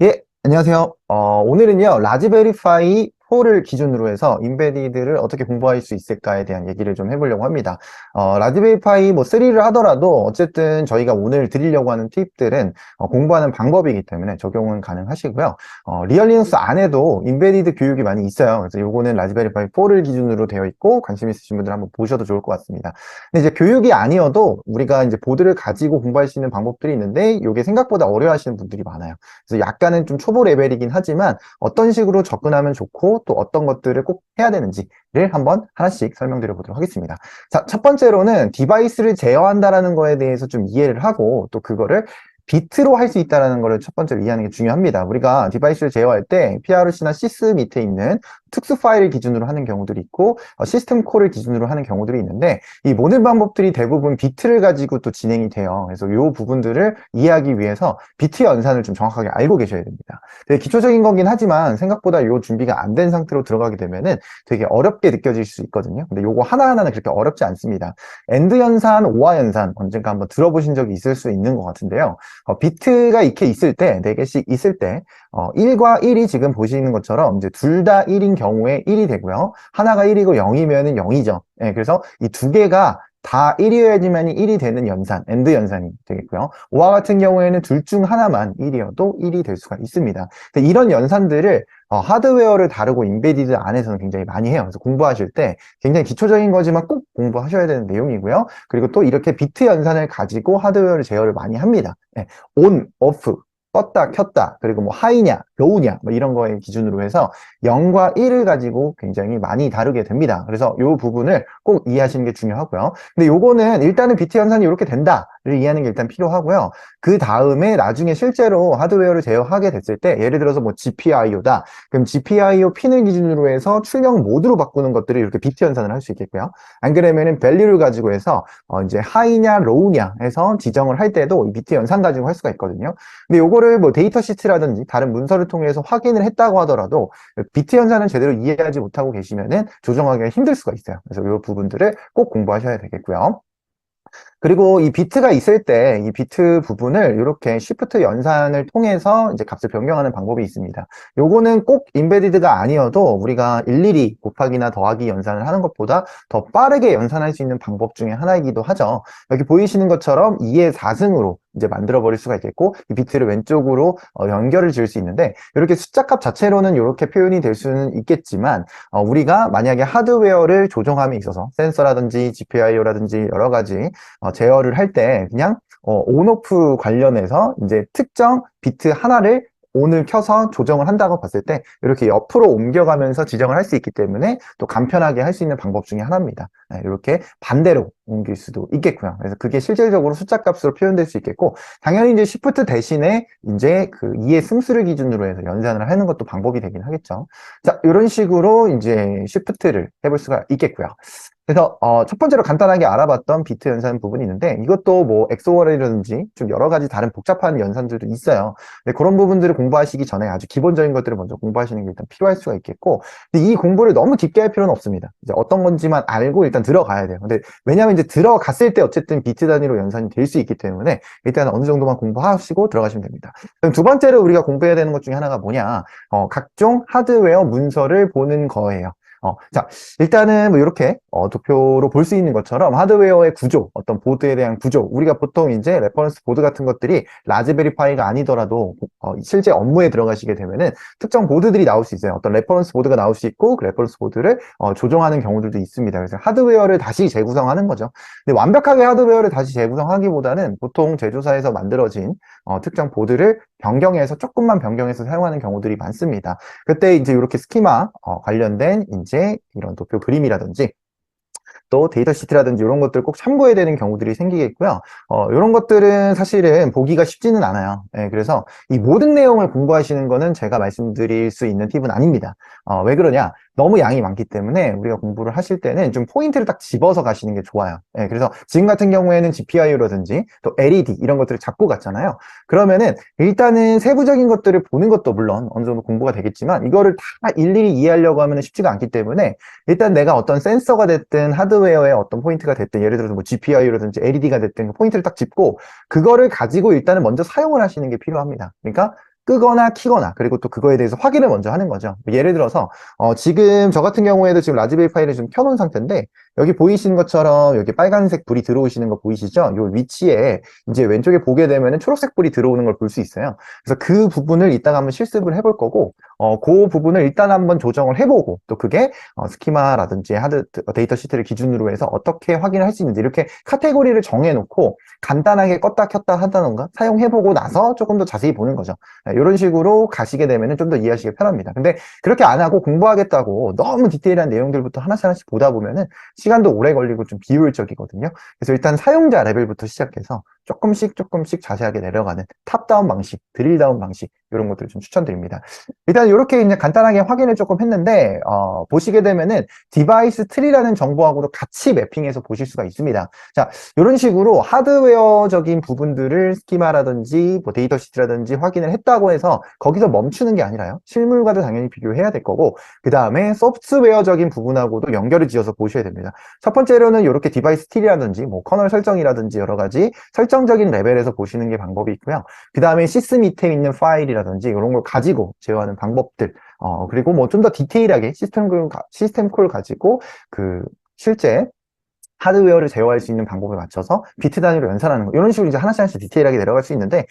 예, 안녕하세요. 오늘은요, 라즈베리파이 4를 기준으로 해서 인베디드를 어떻게 공부할 수 있을까에 대한 얘기를 좀 해보려고 합니다. 라즈베리파이 뭐 3를 하더라도 어쨌든 저희가 오늘 드리려고 하는 팁들은 공부하는 방법이기 때문에 적용은 가능하시고요. 리얼 리눅스 안에도 인베디드 교육이 많이 있어요. 그래서 요거는 라즈베리파이 4를 기준으로 되어 있고 관심 있으신 분들 한번 보셔도 좋을 것 같습니다. 근데 이제 교육이 아니어도 우리가 이제 보드를 가지고 공부할 수 있는 방법들이 있는데 이게 생각보다 어려워하시는 분들이 많아요. 그래서 약간은 좀 초보 레벨이긴 하지만 어떤 식으로 접근하면 좋고 또 어떤 것들을 꼭 해야 되는지를 한번 하나씩 설명드려 보도록 하겠습니다. 자, 첫 번째로는 디바이스를 제어한다라는 거에 대해서 좀 이해를 하고 또 그거를 비트로 할 수 있다는 것을 첫 번째로 이해하는 게 중요합니다. 우리가 디바이스를 제어할 때 PRC나 sys 밑에 있는 특수 파일을 기준으로 하는 경우들이 있고 시스템 콜을 기준으로 하는 경우들이 있는데 이 모든 방법들이 대부분 비트를 가지고 또 진행이 돼요. 그래서 이 부분들을 이해하기 위해서 비트 연산을 좀 정확하게 알고 계셔야 됩니다. 되게 기초적인 거긴 하지만 생각보다 이 준비가 안 된 상태로 들어가게 되면은 되게 어렵게 느껴질 수 있거든요. 근데 요거 하나하나는 그렇게 어렵지 않습니다. 엔드 연산, 오화 연산 언젠가 한번 들어보신 적이 있을 수 있는 것 같은데요. 비트가 이렇게 있을 때, 4개씩 있을 때, 1과 1이 지금 보시는 것처럼 이제 둘 다 1인 경우에 1이 되고요. 하나가 1이고 0이면은 0이죠. 예, 그래서 이 두 개가 다 1이어야지만이 1이 되는 연산, 엔드 연산이 되겠고요. 오와 같은 경우에는 둘 중 하나만 1이어도 1이 될 수가 있습니다. 근데 이런 연산들을 하드웨어를 다루고 인베디드 안에서는 굉장히 많이 해요. 그래서 공부하실 때 굉장히 기초적인 거지만 꼭 공부하셔야 되는 내용이고요. 그리고 또 이렇게 비트 연산을 가지고 하드웨어를 제어를 많이 합니다. 예, 온, 오프, 껐다, 켰다, 그리고 뭐 하이냐, 로우냐, 뭐 이런 거에 기준으로 해서 0과 1을 가지고 굉장히 많이 다루게 됩니다. 그래서 이 부분을 꼭 이해하시는 게 중요하고요. 근데 요거는 일단은 비트 연산이 이렇게 된다를 이해하는 게 일단 필요하고요. 그 다음에 나중에 실제로 하드웨어를 제어하게 됐을 때 예를 들어서 뭐 GPIO다. 그럼 GPIO 핀을 기준으로 해서 출력 모드로 바꾸는 것들을 이렇게 비트 연산을 할 수 있겠고요. 안 그러면은 밸류를 가지고 해서 이제 하이냐, 로우냐 해서 지정을 할 때도 이 비트 연산 가지고 할 수가 있거든요. 근데 요거를 뭐 데이터 시트라든지 다른 문서를 통해서 확인을 했다고 하더라도 비트 연산을 제대로 이해하지 못하고 계시면은 조정하기가 힘들 수가 있어요. 그래서 이 부분들을 꼭 공부하셔야 되겠고요. 그리고 이 비트가 있을 때 이 비트 부분을 이렇게 쉬프트 연산을 통해서 이제 값을 변경하는 방법이 있습니다. 요거는 꼭 인베디드가 아니어도 우리가 일일이 곱하기나 더하기 연산을 하는 것보다 더 빠르게 연산할 수 있는 방법 중에 하나이기도 하죠. 여기 보이시는 것처럼 2의 4승으로 이제 만들어 버릴 수가 있겠고 이 비트를 왼쪽으로 연결을 지을 수 있는데 이렇게 숫자값 자체로는 이렇게 표현이 될 수는 있겠지만 우리가 만약에 하드웨어를 조정함에 있어서 센서라든지 GPIO라든지 여러 가지 제어를 할 때 그냥 온오프 관련해서 이제 특정 비트 하나를 온을 켜서 조정을 한다고 봤을 때 이렇게 옆으로 옮겨가면서 지정을 할 수 있기 때문에 또 간편하게 할 수 있는 방법 중에 하나입니다. 네, 이렇게 반대로 옮길 수도 있겠고요. 그래서 그게 실질적으로 숫자 값으로 표현될 수 있겠고 당연히 이제 시프트 대신에 이제 그 2의 승수를 기준으로 해서 연산을 하는 것도 방법이 되긴 하겠죠. 자, 이런 식으로 이제 시프트를 해볼 수가 있겠고요. 그래서 첫 번째로 간단하게 알아봤던 비트 연산 부분이 있는데 이것도 뭐 엑소월이라든지 좀 여러 가지 다른 복잡한 연산들도 있어요. 근데 그런 부분들을 공부하시기 전에 아주 기본적인 것들을 먼저 공부하시는 게 일단 필요할 수가 있겠고 근데 이 공부를 너무 깊게 할 필요는 없습니다. 이제 어떤 건지만 알고 일단 들어가야 돼요. 근데 왜냐하면 이제 들어갔을 때 어쨌든 비트 단위로 연산이 될 수 있기 때문에 일단 어느 정도만 공부하시고 들어가시면 됩니다. 그럼 두 번째로 우리가 공부해야 되는 것 중에 하나가 뭐냐 각종 하드웨어 문서를 보는 거예요. 자, 일단은 뭐 이렇게 도표로 볼 수 있는 것처럼 하드웨어의 구조, 어떤 보드에 대한 구조, 우리가 보통 이제 레퍼런스 보드 같은 것들이 라즈베리파이가 아니더라도 실제 업무에 들어가시게 되면은 특정 보드들이 나올 수 있어요. 어떤 레퍼런스 보드가 나올 수 있고 그 레퍼런스 보드를 조정하는 경우들도 있습니다. 그래서 하드웨어를 다시 재구성하는 거죠. 근데 완벽하게 하드웨어를 다시 재구성하기보다는 보통 제조사에서 만들어진 특정 보드를 변경해서 조금만 변경해서 사용하는 경우들이 많습니다. 그때 이제 이렇게 스키마 관련된 이제 이런 도표 그림이라든지 또 데이터 시트라든지 이런 것들 꼭 참고해야 되는 경우들이 생기겠고요. 이런 것들은 사실은 보기가 쉽지는 않아요. 예, 그래서 이 모든 내용을 공부하시는 거는 제가 말씀드릴 수 있는 팁은 아닙니다. 왜 그러냐? 너무 양이 많기 때문에 우리가 공부를 하실 때는 좀 포인트를 딱 집어서 가시는 게 좋아요. 예, 그래서 지금 같은 경우에는 GPIO라든지 또 LED 이런 것들을 잡고 갔잖아요. 그러면은 일단은 세부적인 것들을 보는 것도 물론 어느 정도 공부가 되겠지만 이거를 다 일일이 이해하려고 하면 쉽지가 않기 때문에 일단 내가 어떤 센서가 됐든 하드웨어의 어떤 포인트가 됐든 예를 들어서 뭐 GPIO라든지 LED가 됐든 그 포인트를 딱 짚고 그거를 가지고 일단은 먼저 사용을 하시는 게 필요합니다. 그러니까 끄거나 키거나, 그리고 또 그거에 대해서 확인을 먼저 하는 거죠. 예를 들어서 지금 저 같은 경우에도 지금 라즈베리 파이를 좀 켜놓은 상태인데, 여기 보이시는 것처럼 여기 빨간색 불이 들어오시는 거 보이시죠? 이 위치에 이제 왼쪽에 보게 되면은 초록색 불이 들어오는 걸 볼 수 있어요. 그래서 그 부분을 이따가 한번 실습을 해볼 거고, 그 부분을 일단 한번 조정을 해보고, 또 그게 스키마라든지 데이터 시트를 기준으로 해서 어떻게 확인을 할 수 있는지, 이렇게 카테고리를 정해놓고 간단하게 껐다 켰다 하다던가 사용해보고 나서 조금 더 자세히 보는 거죠. 이런 식으로 가시게 되면은 좀 더 이해하시기 편합니다. 근데 그렇게 안 하고 공부하겠다고 너무 디테일한 내용들부터 하나씩 하나씩 보다 보면은 시간도 오래 걸리고 좀 비효율적이거든요. 그래서 일단 사용자 레벨부터 시작해서 조금씩 조금씩 자세하게 내려가는 탑다운 방식, 드릴다운 방식, 이런 것들을 좀 추천드립니다. 일단 이렇게 이제 간단하게 확인을 조금 했는데, 보시게 되면은 디바이스 트리라는 정보하고도 같이 매핑해서 보실 수가 있습니다. 자, 이런 식으로 하드웨어적인 부분들을 스키마라든지 뭐 데이터 시트라든지 확인을 했다고 해서 거기서 멈추는 게 아니라요. 실물과도 당연히 비교해야 될 거고, 그 다음에 소프트웨어적인 부분하고도 연결을 지어서 보셔야 됩니다. 첫 번째로는 이렇게 디바이스 트리라든지 뭐 커널 설정이라든지 여러 가지 설정적인 레벨에서 보시는 게 방법이 있고요. 그 다음에 시스 밑에 있는 파일이라든지 이런 걸 가지고 제어하는 방법들, 그리고 뭐 좀 더 디테일하게 시스템 콜 가지고 그 실제 하드웨어를 제어할 수 있는 방법에 맞춰서 비트 단위로 연산하는 거, 이런 식으로 이제 하나씩 하나씩 디테일하게 내려갈 수 있는데,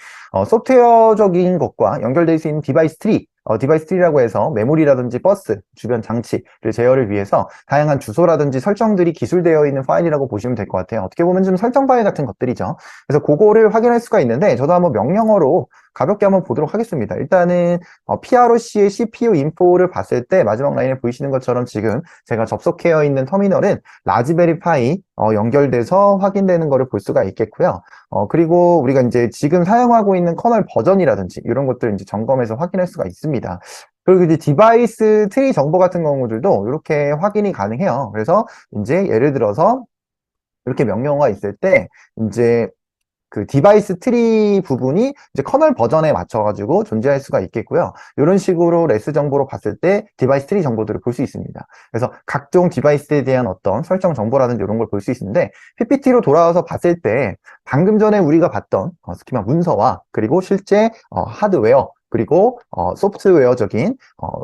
소프트웨어적인 것과 연결되어 있는 디바이스 트리, 디바이스 트리라고 해서 메모리라든지 버스, 주변 장치를 제어를 위해서 다양한 주소라든지 설정들이 기술되어 있는 파일이라고 보시면 될 것 같아요. 어떻게 보면 좀 설정 파일 같은 것들이죠. 그래서 그거를 확인할 수가 있는데, 저도 한번 명령어로 가볍게 한번 보도록 하겠습니다. 일단은 PROC의 CPU 인포를 봤을 때 마지막 라인에 보이시는 것처럼 지금 제가 접속되어 있는 터미널은 라즈베리 파이 연결돼서 확인되는 것을 볼 수가 있겠고요. 그리고 우리가 이제 지금 사용하고 있는 커널 버전이라든지 이런 것들을 이제 점검해서 확인할 수가 있습니다. 그리고 이제 디바이스 트리 정보 같은 경우들도 이렇게 확인이 가능해요. 그래서 이제 예를 들어서 이렇게 명령어가 있을 때 이제 그 디바이스 트리 부분이 이제 커널 버전에 맞춰가지고 존재할 수가 있겠고요. 이런 식으로 레스 정보로 봤을 때 디바이스 트리 정보들을 볼 수 있습니다. 그래서 각종 디바이스에 대한 어떤 설정 정보라든지 이런 걸 볼 수 있는데, PPT로 돌아와서 봤을 때 방금 전에 우리가 봤던 스키마 문서와 그리고 실제 하드웨어, 그리고 소프트웨어적인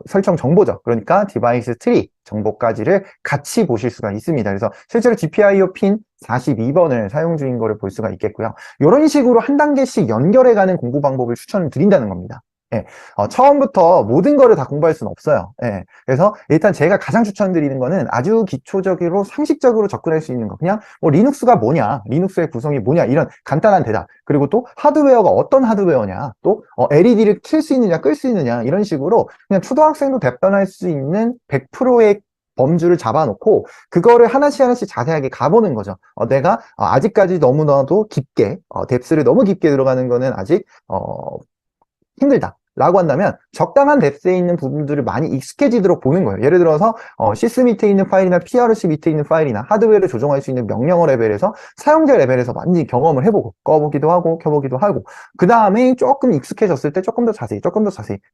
설정 정보죠. 그러니까 디바이스 트리 정보까지를 같이 보실 수가 있습니다. 그래서 실제로 GPIO 핀 42번을 사용 중인 거를 볼 수가 있겠고요. 이런 식으로 한 단계씩 연결해가는 공부 방법을 추천을 드린다는 겁니다. 예, 처음부터 모든 거를 다 공부할 수는 없어요. 예, 그래서 일단 제가 가장 추천드리는 거는 아주 기초적으로 상식적으로 접근할 수 있는 거. 그냥 뭐 리눅스가 뭐냐, 리눅스의 구성이 뭐냐, 이런 간단한 대답. 그리고 또 하드웨어가 어떤 하드웨어냐, 또 LED를 킬 수 있느냐, 끌 수 있느냐, 이런 식으로 그냥 초등학생도 답변할 수 있는 100%의 범주를 잡아놓고 그거를 하나씩 하나씩 자세하게 가보는 거죠. 내가 아직까지 너무나도 깊게 뎁스를 너무 깊게 들어가는 거는 아직 힘들다 라고 한다면 적당한 뎁스에 있는 부분들을 많이 익숙해지도록 보는 거예요. 예를 들어서 시스 밑에 있는 파일이나 PRC 밑에 있는 파일이나 하드웨어를 조정할 수 있는 명령어 레벨에서 사용자 레벨에서 많이 경험을 해보고 꺼보기도 하고 켜보기도 하고, 그 다음에 조금 익숙해졌을 때 조금 더 자세히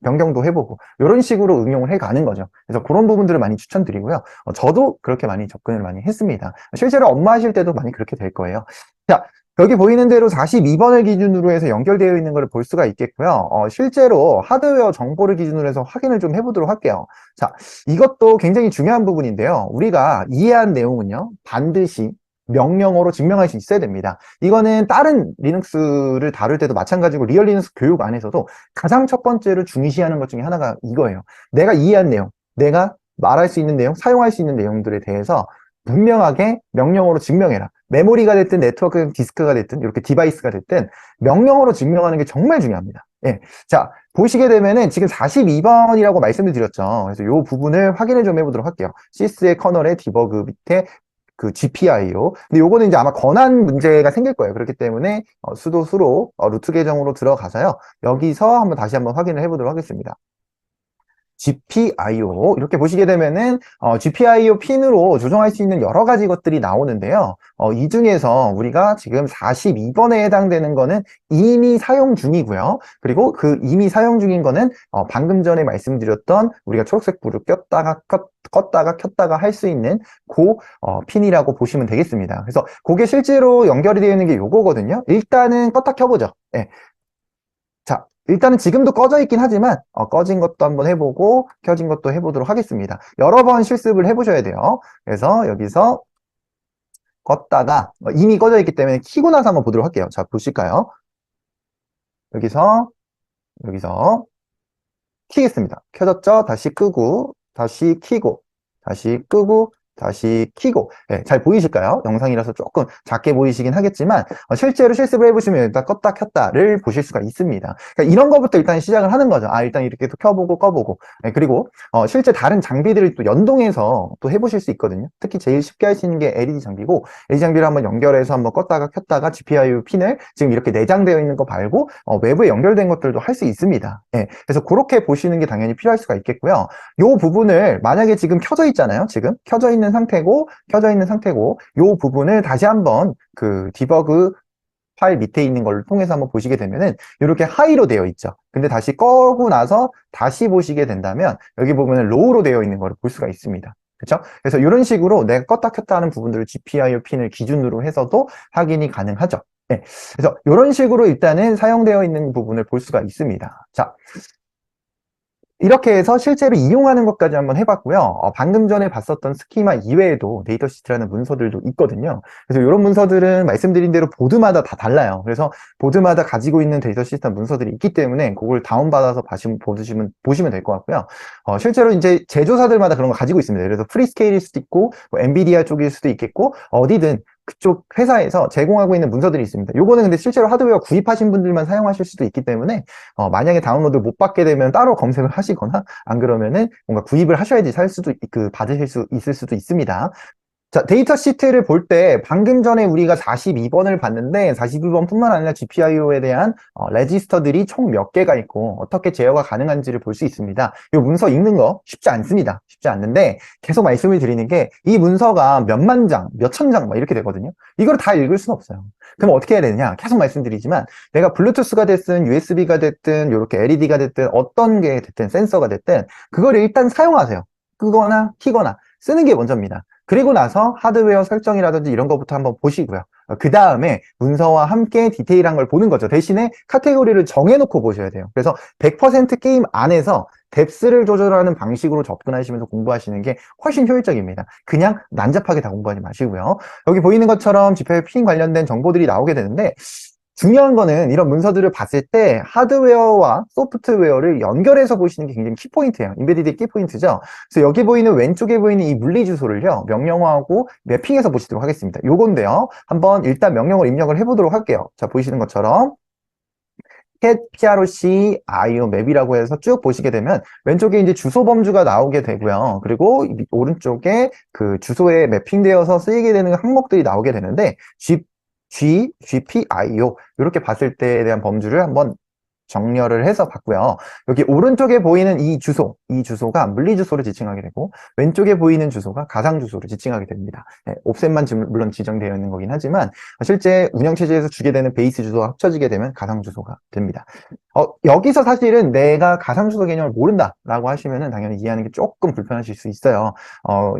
변경도 해보고, 이런 식으로 응용을 해가는 거죠. 그래서 그런 부분들을 많이 추천드리고요. 저도 그렇게 많이 접근을 많이 했습니다. 실제로 업무하실 때도 많이 그렇게 될 거예요. 자, 여기 보이는 대로 42번을 기준으로 해서 연결되어 있는 것을 볼 수가 있겠고요. 실제로 하드웨어 정보를 기준으로 해서 확인을 좀 해보도록 할게요. 자, 이것도 굉장히 중요한 부분인데요. 우리가 이해한 내용은요, 반드시 명령어로 증명할 수 있어야 됩니다. 이거는 다른 리눅스를 다룰 때도 마찬가지고 리얼 리눅스 교육 안에서도 가장 첫 번째로 중시하는 것 중에 하나가 이거예요. 내가 이해한 내용, 내가 말할 수 있는 내용, 사용할 수 있는 내용들에 대해서 분명하게 명령어로 증명해라. 메모리가 됐든 네트워크 디스크가 됐든 이렇게 디바이스가 됐든 명령어로 증명하는 게 정말 중요합니다. 예. 자, 보시게 되면은 지금 42번이라고 말씀을 드렸죠. 그래서 이 부분을 확인을 좀 해보도록 할게요. 시스의 커널의 디버그 밑에 그 GPIO. 근데 요거는 이제 아마 권한 문제가 생길 거예요. 그렇기 때문에 수도 루트 계정으로 들어가서요. 여기서 다시 한번 확인을 해보도록 하겠습니다. GPIO 이렇게 보시게 되면은 GPIO 핀으로 조정할 수 있는 여러 가지 것들이 나오는데요. 이 중에서 우리가 지금 42번에 해당되는 거는 이미 사용 중이고요. 그리고 그 이미 사용 중인 거는 방금 전에 말씀드렸던 우리가 초록색 불을 껐다가 켰다가 할 수 있는 그 핀이라고 보시면 되겠습니다. 그래서 그게 실제로 연결이 되어 있는 게 요거거든요. 일단은 껐다 켜보죠. 예. 자, 일단은 지금도 꺼져 있긴 하지만 꺼진 것도 한번 해보고 켜진 것도 해보도록 하겠습니다. 여러 번 실습을 해보셔야 돼요. 그래서 여기서 껐다가 이미 꺼져 있기 때문에 켜고 나서 한번 보도록 할게요. 자, 보실까요? 여기서 켜겠습니다. 켜졌죠? 다시 끄고 다시 켜고 다시 끄고 다시 켜고. 네, 잘 보이실까요? 영상이라서 조금 작게 보이시긴 하겠지만 실제로 실습을 해보시면 일단 껐다 켰다를 보실 수가 있습니다. 그러니까 이런 것부터 일단 시작을 하는 거죠. 일단 이렇게 또 켜보고 꺼보고. 네, 그리고 실제 다른 장비들을 또 연동해서 또 해보실 수 있거든요. 특히 제일 쉽게 할 수 있는 게 LED 장비고, LED 장비를 한번 연결해서 한번 껐다가 켰다가 GPIO 핀을 지금 이렇게 내장되어 있는 거 말고 외부에 연결된 것들도 할 수 있습니다. 네, 그래서 그렇게 보시는 게 당연히 필요할 수가 있겠고요. 이 부분을 만약에 지금 켜져 있잖아요. 지금 켜져 있는 상태고 이 부분을 다시 한번 그 디버그 파일 밑에 있는 걸 통해서 한번 보시게 되면은 이렇게 하이로 되어 있죠. 근데 다시 꺼고 나서 다시 보시게 된다면 여기 보면은 로우로 되어 있는 걸 볼 수가 있습니다. 그렇죠? 그래서 이런 식으로 내가 껐다 켰다 하는 부분들을 GPIO 핀을 기준으로 해서도 확인이 가능하죠. 네. 그래서 이런 식으로 일단은 사용되어 있는 부분을 볼 수가 있습니다. 자, 이렇게 해서 실제로 이용하는 것까지 한번 해봤고요. 방금 전에 봤었던 스키마 이외에도 데이터시트라는 문서들도 있거든요. 그래서 이런 문서들은 말씀드린 대로 보드마다 다 달라요. 그래서 보드마다 가지고 있는 데이터 시스템 문서들이 있기 때문에 그걸 다운받아서 보시면 될 것 같고요. 실제로 이제 제조사들마다 그런 거 가지고 있습니다. 그래서 프리스케일일 수도 있고, 뭐 엔비디아 쪽일 수도 있겠고, 어디든 그쪽 회사에서 제공하고 있는 문서들이 있습니다. 요거는 근데 실제로 하드웨어 구입하신 분들만 사용하실 수도 있기 때문에 만약에 다운로드 못 받게 되면 따로 검색을 하시거나 안 그러면은 뭔가 구입을 하셔야지 받으실 수 있을 수도 있습니다. 자, 데이터 시트를 볼 때 방금 전에 우리가 42번을 봤는데 42번 뿐만 아니라 GPIO에 대한 레지스터들이 총 몇 개가 있고 어떻게 제어가 가능한지를 볼 수 있습니다. 이 문서 읽는 거 쉽지 않습니다. 쉽지 않는데 계속 말씀을 드리는 게 이 문서가 몇만 장, 몇천 장 막 이렇게 되거든요. 이걸 다 읽을 수는 없어요. 그럼 어떻게 해야 되느냐? 계속 말씀드리지만 내가 블루투스가 됐든 USB가 됐든 이렇게 LED가 됐든 어떤 게 됐든 센서가 됐든 그걸 일단 사용하세요. 끄거나 키거나 쓰는 게 먼저입니다. 그리고 나서 하드웨어 설정이라든지 이런 것부터 한번 보시고요. 그 다음에 문서와 함께 디테일한 걸 보는 거죠. 대신에 카테고리를 정해놓고 보셔야 돼요. 그래서 100% 게임 안에서 뎁스를 조절하는 방식으로 접근하시면서 공부하시는 게 훨씬 효율적입니다. 그냥 난잡하게 다 공부하지 마시고요. 여기 보이는 것처럼 GPU 핀 관련된 정보들이 나오게 되는데 중요한 거는 이런 문서들을 봤을 때 하드웨어와 소프트웨어를 연결해서 보시는 게 굉장히 키포인트예요. 인베디드의 키포인트죠. 그래서 여기 보이는 왼쪽에 보이는 이 물리 주소를요. 명령어하고 매핑해서 보시도록 하겠습니다. 요건데요. 한번 일단 명령을 입력을 해보도록 할게요. 자, 보이시는 것처럼 cat proc io map이라고 해서 쭉 보시게 되면 왼쪽에 이제 주소 범주가 나오게 되고요. 그리고 오른쪽에 그 주소에 매핑되어서 쓰이게 되는 항목들이 나오게 되는데 GPIO 이렇게 봤을 때에 대한 범주를 한번 정렬을 해서 봤고요. 여기 오른쪽에 보이는 이 주소가 물리 주소를 지칭하게 되고 왼쪽에 보이는 주소가 가상 주소를 지칭하게 됩니다. 네, 옵셋만 물론 지정되어 있는 거긴 하지만 실제 운영체제에서 주게 되는 베이스 주소가 합쳐지게 되면 가상 주소가 됩니다. 여기서 사실은 내가 가상 주소 개념을 모른다라고 하시면은 당연히 이해하는 게 조금 불편하실 수 있어요.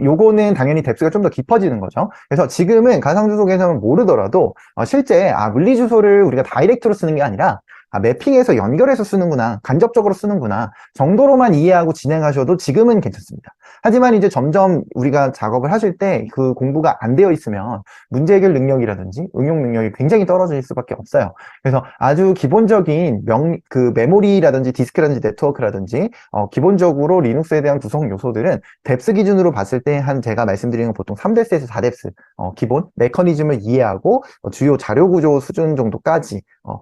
요거는 당연히 뎁스가 좀 더 깊어지는 거죠. 그래서 지금은 가상 주소 개념을 모르더라도 실제 물리 주소를 우리가 다이렉트로 쓰는 게 아니라 매핑해서 연결해서 쓰는구나, 간접적으로 쓰는구나 정도로만 이해하고 진행하셔도 지금은 괜찮습니다. 하지만 이제 점점 우리가 작업을 하실 때 그 공부가 안 되어 있으면 문제 해결 능력이라든지 응용 능력이 굉장히 떨어질 수밖에 없어요. 그래서 아주 기본적인 메모리라든지 디스크라든지 네트워크라든지 기본적으로 리눅스에 대한 구성 요소들은 뎁스 기준으로 봤을 때 제가 말씀드리는 건 보통 3뎁스에서 4뎁스 기본 메커니즘을 이해하고 주요 자료 구조 수준 정도까지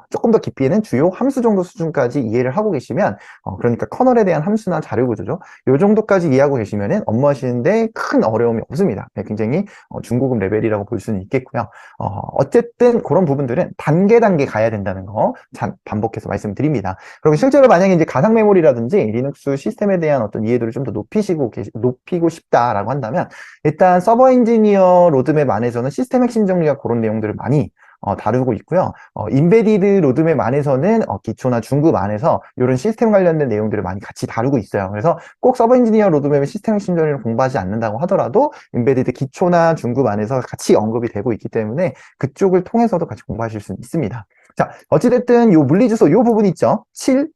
조금 더 깊이에는 주요 함수 정도 수준까지 이해를 하고 계시면 그러니까 커널에 대한 함수나 자료 구조죠. 요 정도까지 이해하고 계시면은 업무하시는데 큰 어려움이 없습니다. 네, 굉장히 중고급 레벨이라고 볼 수는 있겠고요. 어쨌든 그런 부분들은 단계 가야 된다는 거 반복해서 말씀드립니다. 그리고 실제로 만약에 이제 가상 메모리라든지 리눅스 시스템에 대한 어떤 이해도를 좀 더 높이고 싶다라고 한다면 일단 서버 엔지니어 로드맵 안에서는 시스템 핵심 정리가 그런 내용들을 많이 다루고 있고요. 인베디드 로드맵 안에서는 기초나 중급 안에서 이런 시스템 관련된 내용들을 많이 같이 다루고 있어요. 그래서 꼭 서버 엔지니어 로드맵의 시스템 핵심 정리를 공부하지 않는다고 하더라도 인베디드 기초나 중급 안에서 같이 언급이 되고 있기 때문에 그쪽을 통해서도 같이 공부하실 수 있습니다. 자, 어찌됐든 요 물리주소 요 부분 있죠? 7,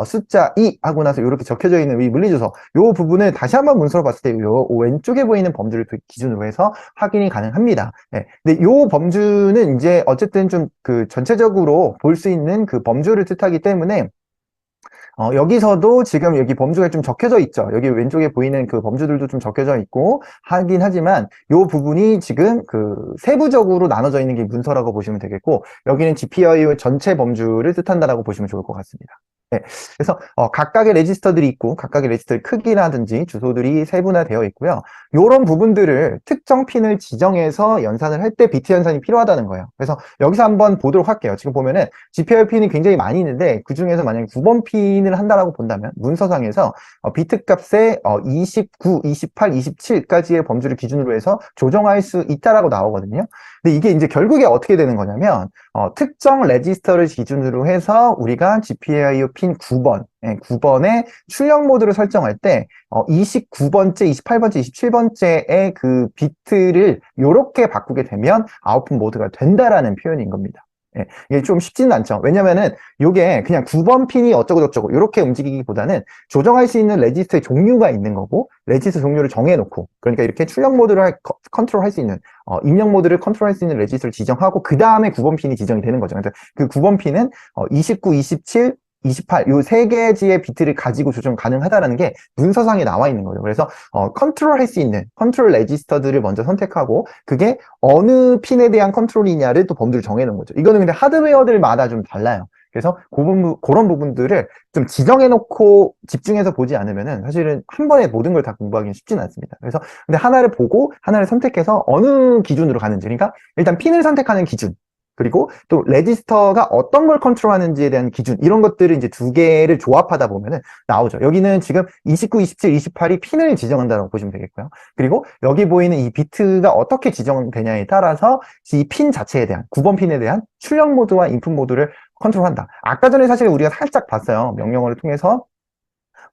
숫자 2 하고 나서 이렇게 적혀져 있는 이 물리주소, 요 부분을 다시 한번 문서로 봤을 때 요 왼쪽에 보이는 범주를 기준으로 해서 확인이 가능합니다. 네. 근데 요 범주는 이제 어쨌든 좀 그 전체적으로 볼 수 있는 그 범주를 뜻하기 때문에 여기서도 지금 여기 범주가 좀 적혀져 있죠. 여기 왼쪽에 보이는 그 범주들도 좀 적혀져 있고 하긴 하지만 이 부분이 지금 그 세부적으로 나눠져 있는 게 문서라고 보시면 되겠고, 여기는 GPIO 전체 범주를 뜻한다라고 보시면 좋을 것 같습니다. 네. 그래서 각각의 레지스터들이 있고 각각의 레지스터의 크기라든지 주소들이 세분화되어 있고요. 이런 부분들을 특정 핀을 지정해서 연산을 할 때 비트 연산이 필요하다는 거예요. 그래서 여기서 한번 보도록 할게요. 지금 보면은 GPIO 핀이 굉장히 많이 있는데 그 중에서 만약에 9번 핀을 한다라고 본다면 문서상에서 비트 값에 29, 28, 27까지의 범주를 기준으로 해서 조정할 수 있다라고 나오거든요. 근데 이게 이제 결국에 어떻게 되는 거냐면 특정 레지스터를 기준으로 해서 우리가 GPIO 핀 9번, 9번의 출력 모드를 설정할 때 29번째, 28번째, 27번째의 그 비트를 이렇게 바꾸게 되면 아웃풋 모드가 된다라는 표현인 겁니다. 예, 이게 좀 쉽지는 않죠. 왜냐면은 이게 그냥 9번 핀이 어쩌고저쩌고 이렇게 움직이기보다는 조정할 수 있는 레지스터의 종류가 있는 거고, 레지스터 종류를 정해놓고, 그러니까 이렇게 출력 모드를 컨트롤할 수 있는 입력 모드를 컨트롤할 수 있는 레지스터를 지정하고 그 다음에 9번 핀이 지정이 되는 거죠. 그래서 그 9번 핀은 29, 27, 28, 요 세 개지의 비트를 가지고 조정 가능하다라는 게 문서상에 나와 있는 거예요. 그래서 컨트롤 할 수 있는 컨트롤 레지스터들을 먼저 선택하고, 그게 어느 핀에 대한 컨트롤이냐를 또 범주를 정해놓은 거죠. 이거는 근데 하드웨어들마다 좀 달라요. 그래서 그런 부분들을 좀 지정해놓고 집중해서 보지 않으면은 사실은 한 번에 모든 걸 다 공부하기는 쉽지는 않습니다. 그래서 근데 하나를 보고 하나를 선택해서 어느 기준으로 가는지, 그러니까 일단 핀을 선택하는 기준, 그리고 또 레지스터가 어떤 걸 컨트롤하는지에 대한 기준, 이런 것들을 이제 두 개를 조합하다 보면은 나오죠. 여기는 지금 29, 27, 28이 핀을 지정한다고 보시면 되겠고요. 그리고 여기 보이는 이 비트가 어떻게 지정되냐에 따라서 이 핀 자체에 대한 9번 핀에 대한 출력 모드와 인풋 모드를 컨트롤한다. 아까 전에 사실 우리가 살짝 봤어요. 명령어를 통해서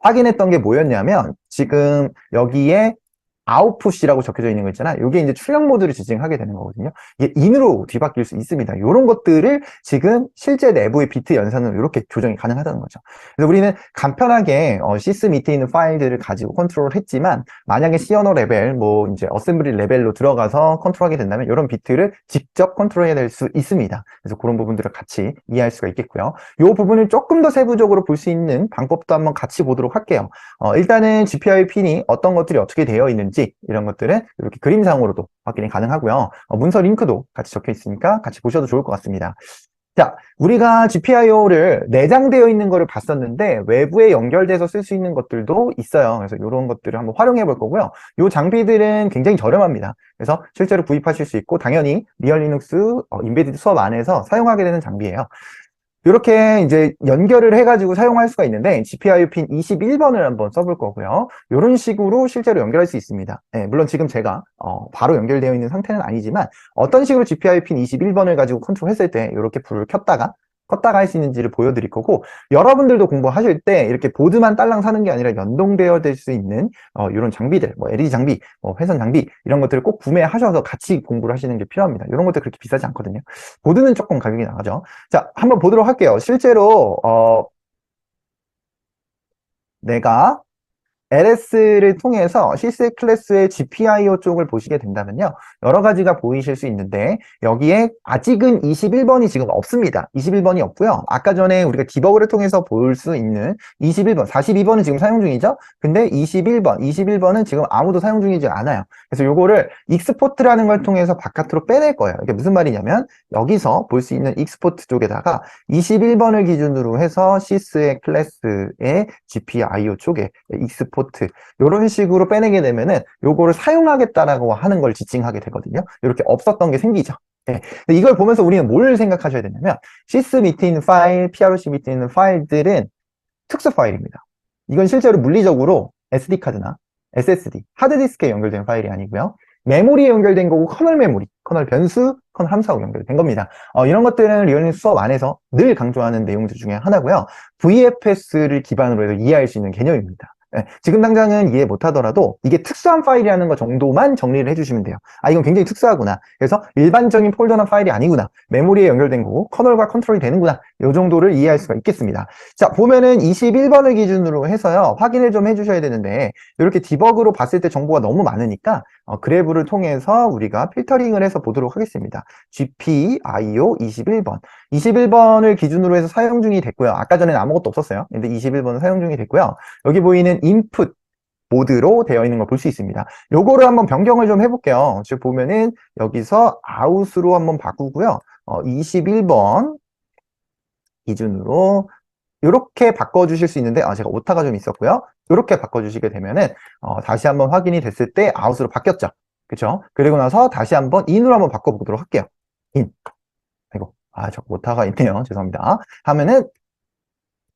확인했던 게 뭐였냐면, 지금 여기에 아웃풋이라고 적혀져 있는 거 있잖아요. 이게 이제 출력 모드를 지정하게 되는 거거든요. 이게 인으로 뒤바뀔 수 있습니다. 이런 것들을 지금 실제 내부의 비트 연산으로 이렇게 조정이 가능하다는 거죠. 그래서 우리는 간편하게 시스 밑에 있는 파일들을 가지고 컨트롤을 했지만, 만약에 C 언어 레벨, 뭐 이제 어셈블리 레벨로 들어가서 컨트롤하게 된다면 이런 비트를 직접 컨트롤해야 될 수 있습니다. 그래서 그런 부분들을 같이 이해할 수가 있겠고요. 이 부분을 조금 더 세부적으로 볼 수 있는 방법도 한번 같이 보도록 할게요. 일단은 GPIO 핀이 어떤 것들이 어떻게 되어 있는지 이런 것들은 이렇게 그림상으로도 확인이 가능하고요. 문서 링크도 같이 적혀 있으니까 같이 보셔도 좋을 것 같습니다. 자, 우리가 GPIO를 내장되어 있는 거를 봤었는데 외부에 연결돼서 쓸 수 있는 것들도 있어요. 그래서 이런 것들을 한번 활용해 볼 거고요. 이 장비들은 굉장히 저렴합니다. 그래서 실제로 구입하실 수 있고, 당연히 리얼 리눅스 인베디드 수업 안에서 사용하게 되는 장비예요. 이렇게 이제 연결을 해가지고 사용할 수가 있는데, GPIO 핀 21번을 한번 써볼 거고요. 이런 식으로 실제로 연결할 수 있습니다. 네, 물론 지금 제가 바로 연결되어 있는 상태는 아니지만, 어떤 식으로 GPIO 핀 21번을 가지고 컨트롤했을 때 이렇게 불을 켰다가 껐다가 할 수 있는지를 보여드릴 거고, 여러분들도 공부하실 때 이렇게 보드만 딸랑 사는 게 아니라 연동되어 될 수 있는 이런 장비들, 뭐 LED 장비, 회선 장비, 이런 것들을 꼭 구매하셔서 같이 공부를 하시는 게 필요합니다. 이런 것들 그렇게 비싸지 않거든요. 보드는 조금 가격이 나가죠. 자, 한번 보도록 할게요. 실제로 내가 LS를 통해서 시스 클래스의 GPIO 쪽을 보시게 된다면요, 여러 가지가 보이실 수 있는데, 여기에 아직은 21번이 지금 없습니다. 21번이 없고요. 아까 전에 우리가 디버그를 통해서 볼 수 있는 21번, 42번은 지금 사용 중이죠. 근데 21번은 지금 아무도 사용 중이지 않아요. 그래서 요거를 익스포트라는 걸 통해서 바깥으로 빼낼 거예요. 이게 무슨 말이냐면, 여기서 볼 수 있는 익스포트 쪽에다가 21번을 기준으로 해서 시스의 클래스의 GPIO 쪽에 익스포트, 이런 식으로 빼내게 되면은 요거를 사용하겠다라고 하는 걸 지칭하게 되거든요. 이렇게 없었던 게 생기죠. 네. 이걸 보면서 우리는 뭘 생각하셔야 되냐면, 시스 밑에 있는 파일, PROC 밑에 있는 파일들은 특수 파일입니다. 이건 실제로 물리적으로 SD카드나 SSD, 하드디스크에 연결된 파일이 아니고요. 메모리에 연결된 거고, 커널 메모리, 커널 변수, 커널 함수하고 연결된 겁니다. 이런 것들은 리얼리눅스 수업 안에서 늘 강조하는 내용들 중에 하나고요. VFS를 기반으로 해서 이해할 수 있는 개념입니다. 지금 당장은 이해 못하더라도 이게 특수한 파일이라는 거 정도만 정리를 해주시면 돼요. 아, 이건 굉장히 특수하구나. 그래서 일반적인 폴더나 파일이 아니구나. 메모리에 연결된 거고 커널과 컨트롤이 되는구나. 이 정도를 이해할 수가 있겠습니다. 자, 보면은 21번을 기준으로 해서요. 확인을 좀 해주셔야 되는데 이렇게 디버그로 봤을 때 정보가 너무 많으니까 그래브를 통해서 우리가 필터링을 해서 보도록 하겠습니다. GPIO 21번. 21번을 기준으로 해서 사용 중이 됐고요. 아까 전에는 아무것도 없었어요. 근데 21번은 사용 중이 됐고요. 여기 보이는 input 모드로 되어 있는 걸 볼 수 있습니다. 요거를 한번 변경을 좀 해볼게요. 즉 보면은 여기서 out으로 한번 바꾸고요. 21번 기준으로 이렇게 바꿔주실 수 있는데 제가 오타가 좀 있었고요. 이렇게 바꿔주시게 되면은 다시 한번 확인이 됐을 때 out으로 바뀌었죠. 그렇죠? 그리고 나서 다시 한번 in으로 한번 바꿔보도록 할게요. in. 아이고, 저 오타가 있네요. 죄송합니다. 하면은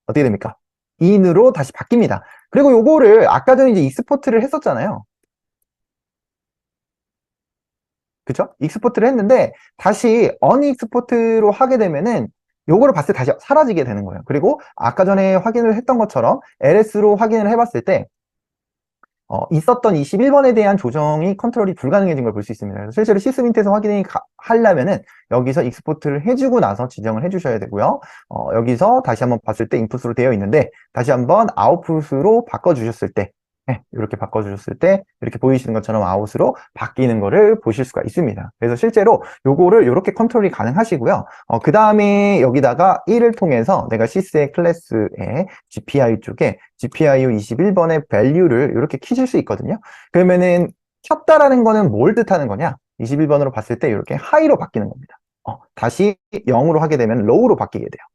어떻게 됩니까? in으로 다시 바뀝니다. 그리고 요거를 아까 전에 이제 익스포트를 했었잖아요. 그쵸? 익스포트를 했는데 다시 언익스포트로 하게 되면은 요거를 봤을 때 다시 사라지게 되는 거예요. 그리고 아까 전에 확인을 했던 것처럼 LS로 확인을 해봤을 때 있었던 21번에 대한 조정이 컨트롤이 불가능해진 걸 볼 수 있습니다. 그래서 실제로 시스민트에서 확인이 하려면은 여기서 익스포트를 해주고 나서 지정을 해주셔야 되고요. 여기서 다시 한번 봤을 때 인풋으로 되어 있는데 다시 한번 아웃풋으로 바꿔주셨을 때 이렇게 바꿔주셨을 때 이렇게 보이시는 것처럼 아웃으로 바뀌는 거를 보실 수가 있습니다. 그래서 실제로 요거를 이렇게 컨트롤이 가능하시고요. 그 다음에 여기다가 1을 통해서 내가 시스의 클래스의 GPIO 쪽에 GPIO 21번의 value를 이렇게 키실 수 있거든요. 그러면은 켰다라는 거는 뭘 뜻하는 거냐? 21번으로 봤을 때 이렇게 하이로 바뀌는 겁니다. 다시 0으로 하게 되면 low로 바뀌게 돼요.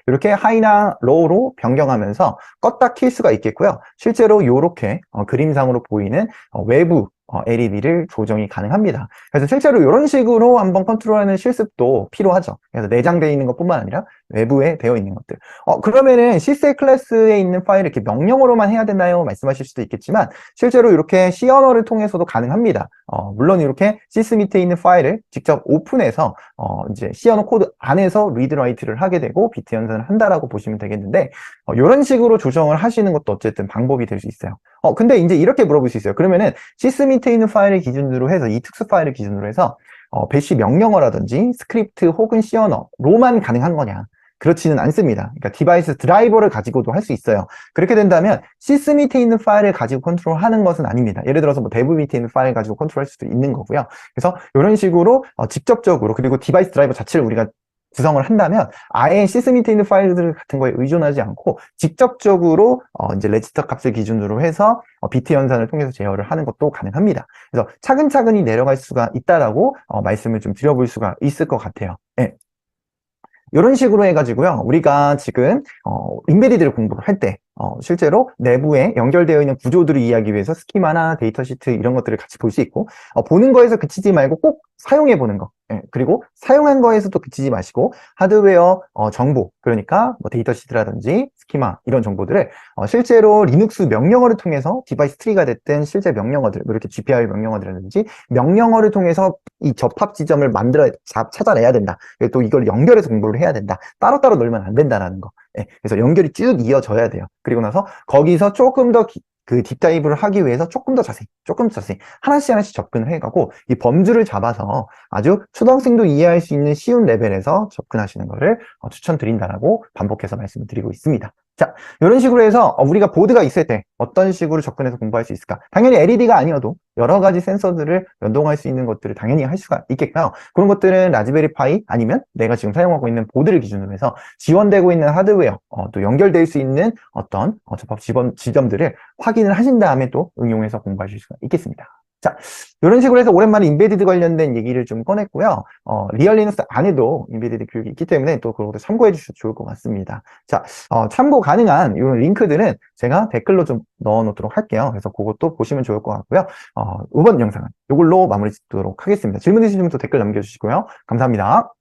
이렇게 하이나 로우로 변경하면서 껐다 킬 수가 있겠고요. 실제로 이렇게 그림상으로 보이는 외부 LED를 조정이 가능합니다. 그래서 실제로 이런 식으로 한번 컨트롤하는 실습도 필요하죠. 그래서 내장되어 있는 것뿐만 아니라 외부에 되어 있는 것들. 그러면은 시스의 클래스에 있는 파일을 이렇게 명령어로만 해야 되나요? 말씀하실 수도 있겠지만 실제로 이렇게 C 언어를 통해서도 가능합니다. 물론 이렇게 시스 밑에 있는 파일을 직접 오픈해서 이제 C 언어 코드 안에서 리드 라이트를 하게 되고 비트 연산을 한다라고 보시면 되겠는데 이런 식으로 조정을 하시는 것도 어쨌든 방법이 될 수 있어요. 근데 이제 이렇게 물어볼 수 있어요. 그러면은 시스 밑에 있는 파일을 기준으로 해서 이 특수 파일을 기준으로 해서 배시 명령어라든지 스크립트 혹은 C 언어로만 가능한 거냐? 그렇지는 않습니다. 그러니까 디바이스 드라이버를 가지고도 할 수 있어요. 그렇게 된다면 시스 밑에 있는 파일을 가지고 컨트롤하는 것은 아닙니다. 예를 들어서 뭐 데브 밑에 있는 파일 가지고 컨트롤할 수도 있는 거고요. 그래서 이런 식으로 직접적으로 그리고 디바이스 드라이버 자체를 우리가 구성을 한다면 아예 시스 밑에 있는 파일들 같은 거에 의존하지 않고 직접적으로 이제 레지스터 값을 기준으로 해서 비트 연산을 통해서 제어를 하는 것도 가능합니다. 그래서 차근차근히 내려갈 수가 있다라고 말씀을 좀 드려볼 수가 있을 것 같아요. 네. 이런 식으로 해가지고요. 우리가 지금 인베디드를 공부를 할 때 실제로 내부에 연결되어 있는 구조들을 이해하기 위해서 스키마나 데이터 시트 이런 것들을 같이 볼 수 있고 보는 거에서 그치지 말고 꼭 사용해 보는 거. 그리고 사용한 거에서도 그치지 마시고 하드웨어 정보 그러니까 뭐 데이터 시트라든지 스키마 이런 정보들을 실제로 리눅스 명령어를 통해서 디바이스 트리가 됐든 실제 명령어들 뭐 이렇게 GPIO 명령어들이라든지 명령어를 통해서 이 접합 지점을 찾아내야 된다. 또 이걸 연결해서 공부를 해야 된다. 따로따로 놀면 안 된다라는 거. 그래서 연결이 쭉 이어져야 돼요. 그리고 나서 거기서 조금 더 그 딥다이브를 하기 위해서 조금 더 자세히 하나씩 접근을 해가고 이 범주를 잡아서 아주 초등학생도 이해할 수 있는 쉬운 레벨에서 접근하시는 것을 추천드린다라고 반복해서 말씀을 드리고 있습니다. 자, 이런 식으로 해서 우리가 보드가 있을 때 어떤 식으로 접근해서 공부할 수 있을까? 당연히 LED가 아니어도 여러 가지 센서들을 연동할 수 있는 것들을 당연히 할 수가 있겠고요. 그런 것들은 라즈베리 파이 아니면 내가 지금 사용하고 있는 보드를 기준으로 해서 지원되고 있는 하드웨어, 또 연결될 수 있는 어떤 접합 지점들을 확인을 하신 다음에 또 응용해서 공부하실 수가 있겠습니다. 자, 이런 식으로 해서 오랜만에 인베디드 관련된 얘기를 좀 꺼냈고요. 리얼 리눅스 안에도 인베디드 교육이 있기 때문에 또 그것도 참고해 주셔도 좋을 것 같습니다. 자, 참고 가능한 이런 링크들은 제가 댓글로 좀 넣어 놓도록 할게요. 그래서 그것도 보시면 좋을 것 같고요. 이번 영상은 이걸로 마무리 짓도록 하겠습니다. 질문 있으시면 또 댓글 남겨주시고요. 감사합니다.